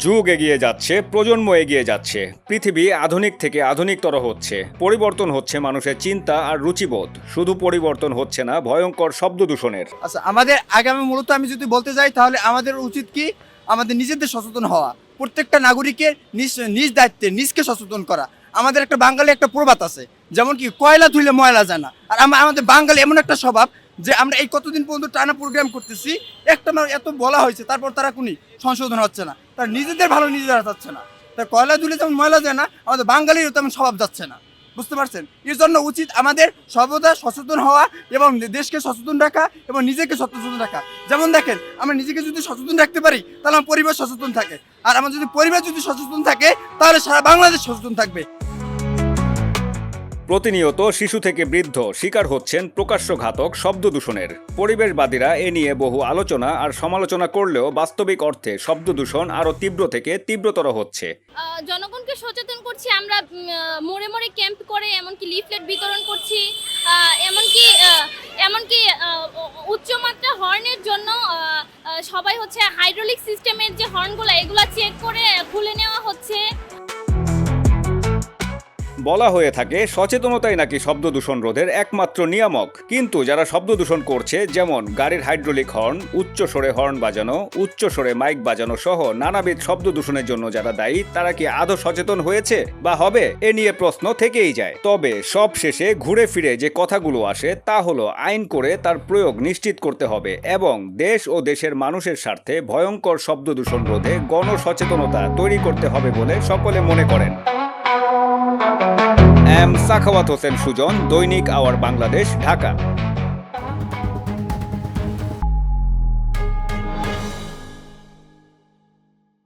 যুগ এগিয়ে যাচ্ছে, প্রজন্ম এগিয়ে যাচ্ছে, পৃথিবী আধুনিক থেকে আধুনিকতর হচ্ছে, পরিবর্তন হচ্ছে মানুষের চিন্তা আর রুচিবোধ। শুধু পরিবর্তন হচ্ছে না ভয়ঙ্কর শব্দ দূষণের। আচ্ছা, আমাদের আগামী মূলত আমি যদি বলতে যাই তাহলে আমাদের উচিত কি আমাদের নিজেদের সচেতন হওয়া, প্রত্যেকটা নাগরিকের নিজ নিজ দায়িত্বে নিজকে সচেতন করা। আমাদের একটা বাঙালি একটা প্রবাদ আছে, যেমন কি কয়লা ধুইলে ময়লা যায় না। আর আমাদের বাঙালি এমন একটা স্বভাব যে আমরা এই কতদিন পর্যন্ত টানা প্রোগ্রাম করতেছি, একটা এত বলা হয়েছে, তারপর তারা কোনো সংশোধন হচ্ছে না, তার নিজেদের ভালো নিজেরা যাচ্ছে না। তা কয়লা ধুলে যেমন ময়লা যায় না, আমাদের বাঙালিরও তেমন স্বভাব যাচ্ছে না। বুঝতে পারছেন? এর জন্য উচিত আমাদের সর্বদা সচেতন হওয়া এবং দেশকে সচেতন রাখা এবং নিজেকে সচেতন রাখা। যেমন দেখেন, আমরা নিজেকে যদি সচেতন রাখতে পারি তাহলে আমার পরিবার সচেতন থাকে, আর আমার যদি পরিবার যদি সচেতন থাকে তাহলে সারা বাংলাদেশ সচেতন থাকবে। প্রতিনিয়ত শিশু থেকে বৃদ্ধ শিকার হচ্ছেন প্রকাশ্যঘাতক শব্দ দূষণের। পরিবেশবাদীরা এ নিয়ে বহু আলোচনা আর সমালোচনা করলেও বাস্তবিক অর্থে শব্দ দূষণ আরও তীব্র থেকে তীব্রতর হচ্ছে। জনগণকে সচেতন করছি আমরা, মোড়ে মোড়ে ক্যাম্প করে এমনকি লিফলেট বিতরণ করছি, এমনকি উচ্চমাত্রা হর্নের জন্য সবাই হচ্ছে হাইড্রোলিক সিস্টেমের যে হর্নগুলো এগুলো চেক করে খুলে নেওয়া হচ্ছে। বলা হয়ে থাকে সচেতনতাই নাকি শব্দ দূষণ রোধের একমাত্র নিয়ামক, কিন্তু যারা শব্দ দূষণ করছে, যেমন গাড়ির হাইড্রোলিক হর্ন, উচ্চ স্বরে হর্ন বাজানো, উচ্চ স্বরে মাইক বাজানো সহ নানাবিধ শব্দ দূষণের জন্য যারা দায়ী, তারা কি আদৌ সচেতন হয়েছে বা হবে? এ নিয়ে প্রশ্ন থেকেই যায়। তবে সব শেষে ঘুরে ফিরে যে কথাগুলো আসে তা হলো আইন করে তার প্রয়োগ নিশ্চিত করতে হবে এবং দেশ ও দেশের মানুষের স্বার্থে ভয়ঙ্কর শব্দ দূষণ রোধে গণসচেতনতা তৈরি করতে হবে বলে সকলে মনে করেন। এম সাখাওয়াত হোসেন সুজন, দৈনিক আওয়ার বাংলাদেশ, ঢাকা।